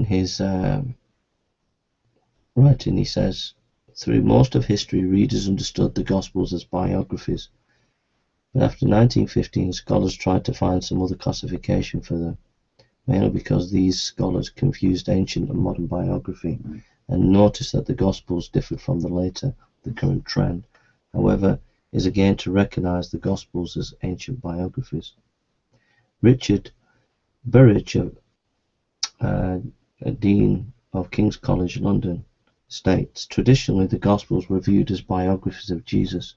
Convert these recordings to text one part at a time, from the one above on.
in his writing, he says, through most of history, readers understood the Gospels as biographies. But after 1915, scholars tried to find some other classification for them, mainly because these scholars confused ancient and modern biography and noticed that the Gospels differed from the current trend, however, is again to recognize the Gospels as ancient biographies. Richard Burridge, a Dean of King's College London, states, traditionally the Gospels were viewed as biographies of Jesus,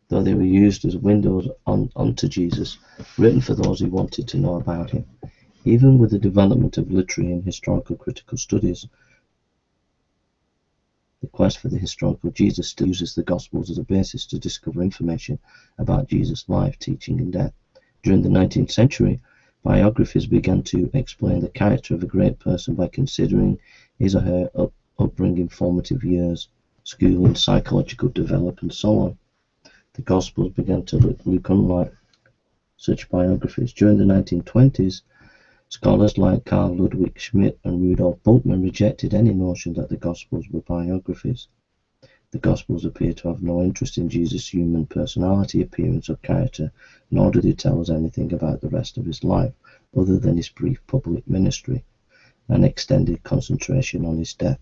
though they were used as windows onto Jesus, written for those who wanted to know about him. Even with the development of literary and historical critical studies, the quest for the historical Jesus still uses the Gospels as a basis to discover information about Jesus' life, teaching, and death. During the 19th century, biographies began to explain the character of a great person by considering his or her upbringing, formative years, schooling, psychological development, and so on. The Gospels began to look unlike such biographies. During the 1920s, scholars like Carl Ludwig Schmidt and Rudolf Bultmann rejected any notion that the Gospels were biographies. The Gospels appear to have no interest in Jesus' human personality, appearance, or character, nor do they tell us anything about the rest of his life, other than his brief public ministry and extended concentration on his death.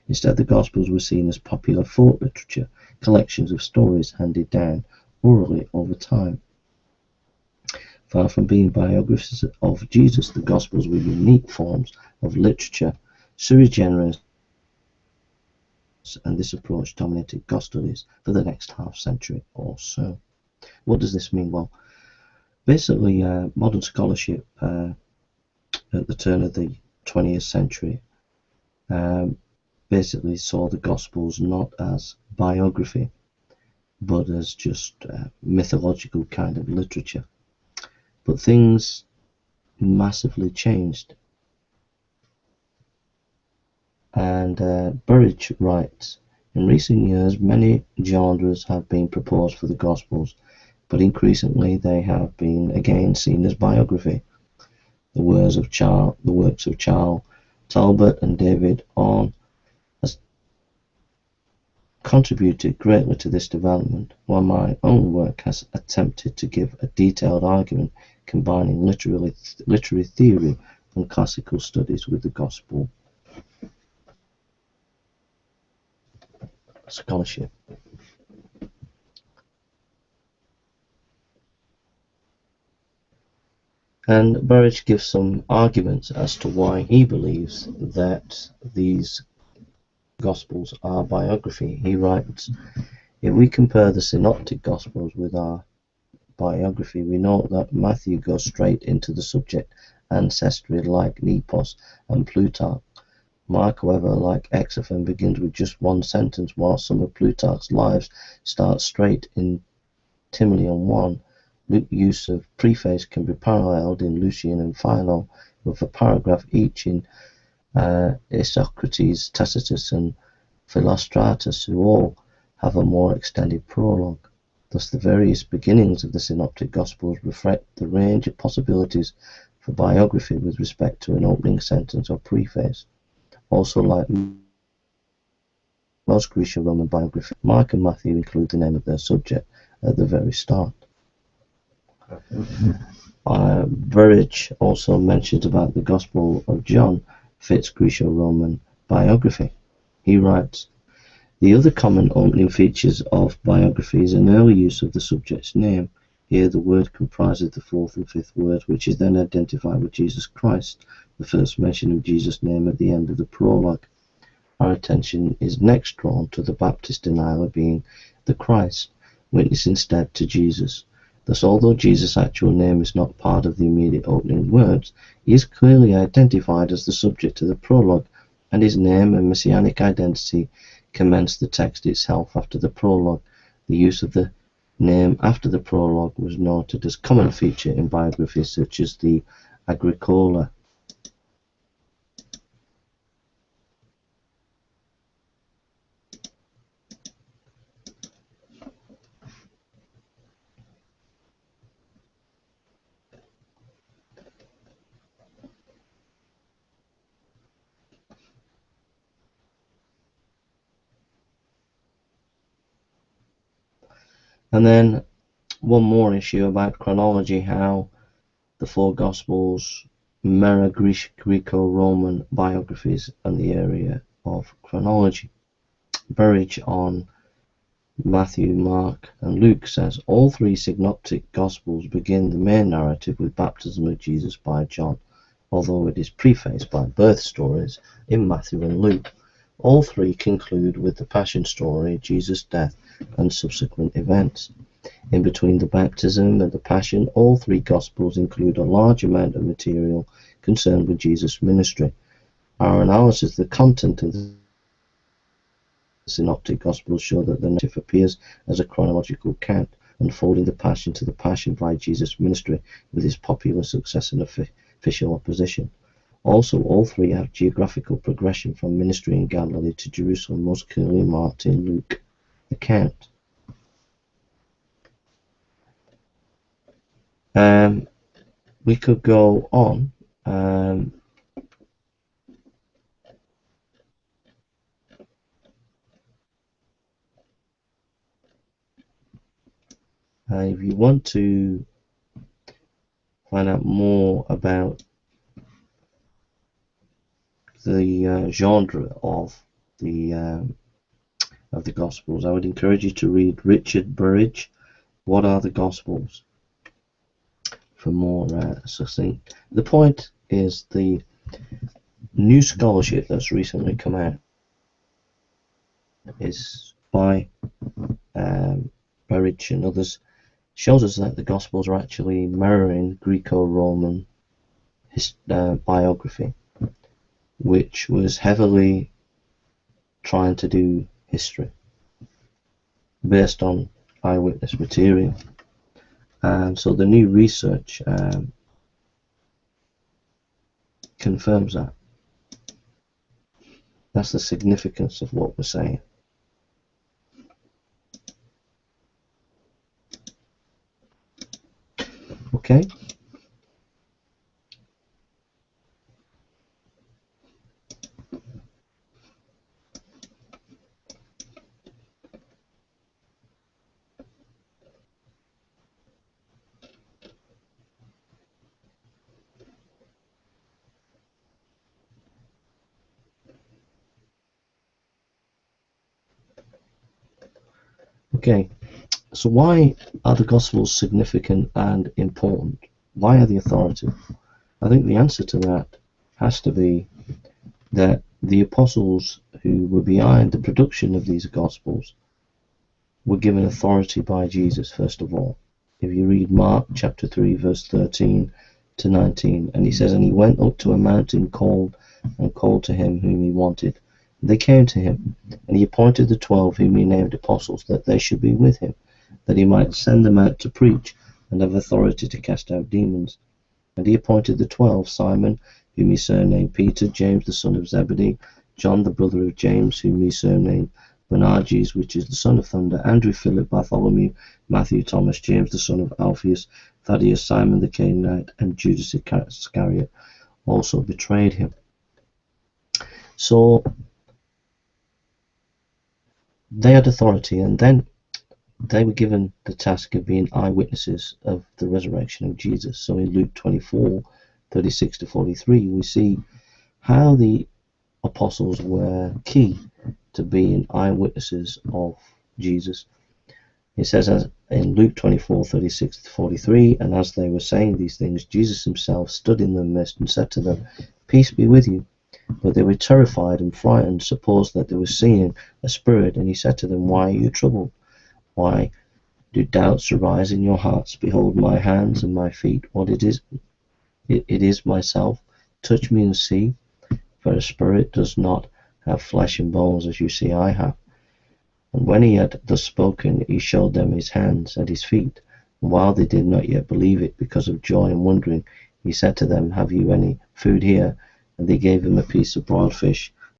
Instead, the Gospels were seen as popular folk literature, collections of stories handed down orally over time. Far from being biographies of Jesus, the Gospels were unique forms of literature, sui generis, and this approach dominated gospel studies for the next half century or so. What does this mean? Well, basically, modern scholarship at the turn of the 20th century basically saw the Gospels not as biography, but as just mythological kind of literature. But things massively changed. And Burridge writes, in recent years, many genres have been proposed for the Gospels, but increasingly they have been again seen as biography. The works of Charles Talbot and David Orne has contributed greatly to this development, while my own work has attempted to give a detailed argument combining literary theory and classical studies with the Gospel scholarship. And Burridge gives some arguments as to why he believes that these Gospels are biography. He writes, if we compare the Synoptic Gospels with our biography, we note that Matthew goes straight into the subject ancestry like Nepos and Plutarch. Mark, however, like Exophon, begins with just one sentence, while some of Plutarch's lives start straight in Timoleon 1. Luke's use of preface can be paralleled in Lucian and Philo, with a paragraph each in Isocrates, Tacitus, and Philostratus, who all have a more extended prologue. Thus, the various beginnings of the Synoptic Gospels reflect the range of possibilities for biography with respect to an opening sentence or preface. Also, like most Greco-Roman biographies, Mark and Matthew include the name of their subject at the very start. Burridge also mentions about the Gospel of John fits Greco-Roman biography. He writes, the other common opening features of biography is an early use of the subject's name. Here the word comprises the fourth and fifth word, which is then identified with Jesus Christ, the first mention of Jesus' name at the end of the prologue. Our attention is next drawn to the Baptist denial of being the Christ, witness instead to Jesus. Thus, although Jesus' actual name is not part of the immediate opening words, he is clearly identified as the subject of the prologue, and his name and messianic identity commence the text itself after the prologue. The use of the name after the prologue was noted as a common feature in biographies such as the Agricola. And then one more issue about chronology, how the four Gospels mirror Greco-Roman biographies in the area of chronology. Burridge on Matthew, Mark, and Luke says all three synoptic Gospels begin the main narrative with baptism of Jesus by John, although it is prefaced by birth stories in Matthew and Luke. All three conclude with the Passion story, Jesus' death, and subsequent events. In between the baptism and the Passion, all three Gospels include a large amount of material concerned with Jesus' ministry. Our analysis of the content of the Synoptic Gospels show that the narrative appears as a chronological count, unfolding the Passion to the Passion by Jesus' ministry with his popular success and official opposition. Also, all three have geographical progression from ministry in Galilee to Jerusalem, most clearly marked in Luke's account. We could go on. If you want to find out more about the genre of the Gospels, I would encourage you to read Richard Burridge, What Are the Gospels? For more succinct. The point is the new scholarship that's recently come out is by Burridge and others, shows us that the Gospels are actually mirroring Greco-Roman biography, which was heavily trying to do history based on eyewitness material. So the new research confirms that. That's the significance of what we're saying. Okay. Okay, so why are the Gospels significant and important? Why are they authoritative? I think the answer to that has to be that the apostles who were behind the production of these Gospels were given authority by Jesus, first of all. If you read Mark chapter 3, verse 13 to 19, and he says, and he went up to a mountain called to him whom he wanted. They came to him, and he appointed the 12 whom he named apostles, that they should be with him, that he might send them out to preach, and have authority to cast out demons. And he appointed the 12, Simon, whom he surnamed Peter, James the son of Zebedee, John the brother of James, whom he surnamed Boanerges, which is the son of thunder, Andrew, Philip, Bartholomew, Matthew, Thomas, James the son of Alphaeus, Thaddeus, Simon the Canaanite, and Judas Iscariot also betrayed him. So they had authority, and then they were given the task of being eyewitnesses of the resurrection of Jesus. So in Luke 24, 36 to 43, we see how the apostles were key to being eyewitnesses of Jesus. It says in Luke 24, 36 to 43, and as they were saying these things, Jesus himself stood in their midst and said to them, peace be with you. But they were terrified and frightened, supposed that they were seeing a spirit, and he said to them, why are you troubled? Why do doubts arise in your hearts? Behold my hands and my feet, what it is myself. Touch me and see, for a spirit does not have flesh and bones as you see I have. And when he had thus spoken, he showed them his hands and his feet. And while they did not yet believe it, because of joy and wondering, he said to them, have you any food here? And they gave him a piece of broiled fish